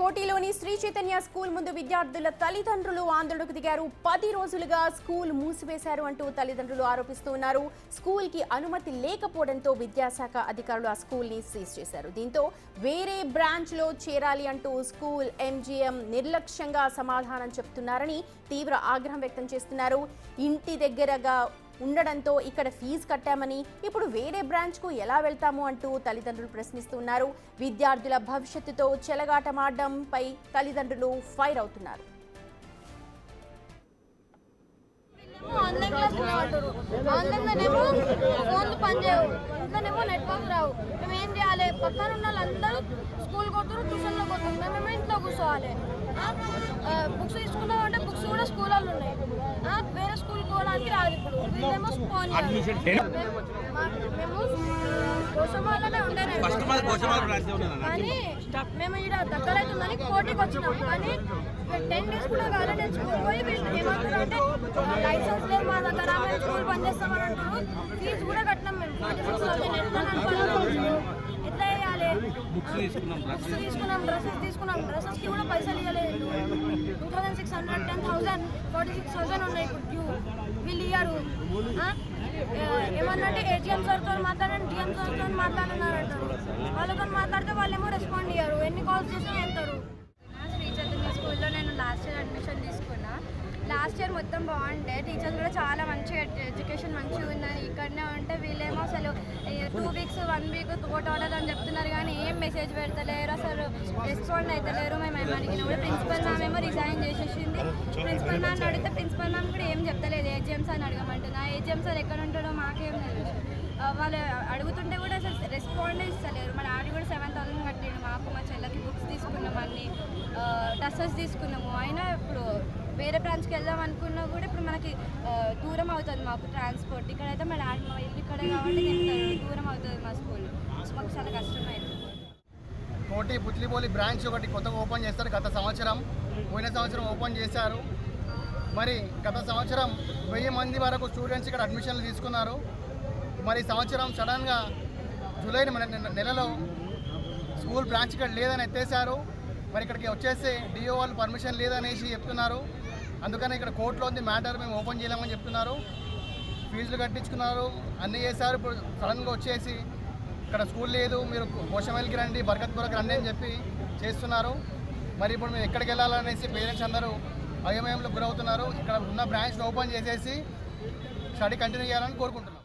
కోటిలోని Shri Chaitanya school ముందు విద్యార్థుల తల్లిదండ్రులు ఆందోళనకు దిగారు. 10 రోజులుగా స్కూల్ మూసివేశారు అంటూ తల్లిదండ్రులు ఆరోపిస్తున్నారు. స్కూల్ కి అనుమతి లేకపోవడంతో విద్యాశాఖ అధికారులు ఆ స్కూల్ ని సీజ్ చేశారు. దీంతో వేరే బ్రాంచ్ లో చేరాలి అంటూ స్కూల్ ఎంజీఎం నిర్లక్ష్యంగా సమాధానం చెప్తున్నారని తీవ్ర ఆగ్రహం వ్యక్తం చేస్తున్నారు. ఇంటి దగ్గరగా ఉండడంతో ఇక్కడ ఫీజు కట్టామని ఇప్పుడు వేరే బ్రాంచ్కు ఎలా వెళ్తాము అంటూ తల్లిదండ్రులు ప్రశ్నిస్తున్నారు. విద్యార్థుల భవిష్యత్తుతో చెలగాటమాడడంపై తల్లిదండ్రులు ఫైర్ అవుతున్నారు. ఆన్లైన్ క్లాసులు అంటారు. ఆన్లైన్లోనేమో ఫోన్లు పనిచేయవు, ఇంట్లోనేమో నెట్వర్క్ రావు. మేము ఏం చేయాలి? పక్కన ఉన్న వాళ్ళందరూ స్కూల్ కొడుతున్నారు, ట్యూషన్లో కొడుతున్నారు. మేమేమో ఇంట్లో కూర్చోవాలి. బుక్స్ తీసుకున్నామంటే బుక్స్ కూడా స్కూళ్ళల్లో ఉన్నాయి. వేరే స్కూల్ పోవడానికి రాదు. ఇప్పుడు వీళ్ళేమో మేము కోసమాలనే ఉండేది, కానీ మేము ఇక్కడ దగ్గర అవుతుందని కోటికి వచ్చినాం. కానీ 10 days కూడా కాలేదు. నేను స్కూల్ పోయి ఏమంటారు అంటే లైసెన్స్ లేదు మా దగ్గర, మేము స్కూల్ బంద్ చేస్తామని అంటారు. ఫీజు కూడా కట్టినాం మేము 46,000. ఎట్లా వేయాలి? బుక్స్ తీసుకున్నాం, డ్రెస్సెస్కి కూడా పైసలు ఇవ్వలేదు. 2,600, 10,000, 46,000 ఉన్నాయి ఇప్పుడు డ్యూ. వీళ్ళు ఇయ్యారు. ఏమన్నా అంటే ఏటీఎం సార్తో మాట్లాడండి, డిఎం సార్తో మాట్లాడుతున్నారంటారు. వాళ్ళతో మాట్లాడితే వాళ్ళేమో రెస్పాండ్ అయ్యారు. ఎన్ని కాల్స్ చేసినా వెళ్తారు. శ్రీ చైతన్య స్కూల్లో నేను లాస్ట్ ఇయర్ అడ్మిషన్ తీసుకున్నా. లాస్ట్ ఇయర్ మొత్తం బాగుండే, టీచర్స్ కూడా చాలా మంచిగా ఎడ్యుకేషన్ మంచిగా ఉందని ఇక్కడనే ఉంటే వీళ్ళేమో అసలు 2 weeks 1 week కోట్ ఆర్డర్ అని చెప్తున్నారు, కానీ ఏం మెసేజ్ పెడతలేరు, అసలు రెస్పాండ్ అవుతలేరు. మేము అడిగినా కూడా ప్రిన్సిపల్ మ్యామ్ ఏమో రిజైన్ చేసేసింది. ప్రిన్సిపల్ మ్యామ్ అడిగితే ప్రిన్సిపల్ మ్యామ్ కూడా ఏం చెప్తలేదు. ఏజీఎం సార్ అడగమంటున్నా. ఏజీఎం సార్ ఎక్కడ ఉంటాడో మాకేం తెలుసు. వాళ్ళు అడుగుతుంటే కూడా అసలు రెస్పాండ్ ఇస్తలేరు. మా డాడీ కూడా 7,000 కట్టిండు. మాకు మా చెల్లెకి బుక్స్ తీసుకున్నాము, అన్ని టస్సెస్ తీసుకున్నాము. అయినా ఇప్పుడు వేరే బ్రాంచ్కి వెళ్దాం అనుకున్నా కూడా ఇప్పుడు మనకి దూరం అవుతుంది మాకు ట్రాన్స్పోర్ట్. ఇక్కడైతే మా డాడీ మా ఇల్లు ఇక్కడ కాబట్టి దూరం అవుతుంది మా స్కూల్. మాకు చాలా కష్టమైంది. కోటి పుత్లిపోలి బ్రాంచ్ ఒకటి కొత్తగా ఓపెన్ చేస్తారు. పోయిన సంవత్సరం ఓపెన్ చేశారు. మరి గత సంవత్సరం 1000 మంది వరకు స్టూడెంట్స్ ఇక్కడ అడ్మిషన్లు తీసుకున్నారు. మరి సంవత్సరం సడన్గా జూలై నెలలో స్కూల్ బ్రాంచ్ ఇక్కడ లేదని ఎత్తేసారు. మరి ఇక్కడికి వచ్చేసి డిఓ వాళ్ళు పర్మిషన్ లేదనేసి చెప్తున్నారు. అందుకని ఇక్కడ కోర్టులో ఉంది మ్యాటర్, మేము ఓపెన్ చేయలేమని చెప్తున్నారు. ఫీజులు కట్టించుకున్నారు, అన్నీ చేశారు. ఇప్పుడు సడన్గా వచ్చేసి ఇక్కడ స్కూల్ లేదు, మీరు కోశమేల్కి రండి, బర్కత్పురకు రండి అని చెప్పి చేస్తున్నారు. మరి ఇప్పుడు మేము ఎక్కడికి వెళ్ళాలనేసి పేరెంట్స్ అందరూ అయోమయంలో గురవుతున్నారు. ఇక్కడ ఉన్న బ్రాంచ్ని ఓపెన్ చేసేసి స్టడీ కంటిన్యూ చేయాలని కోరుకుంటున్నాం.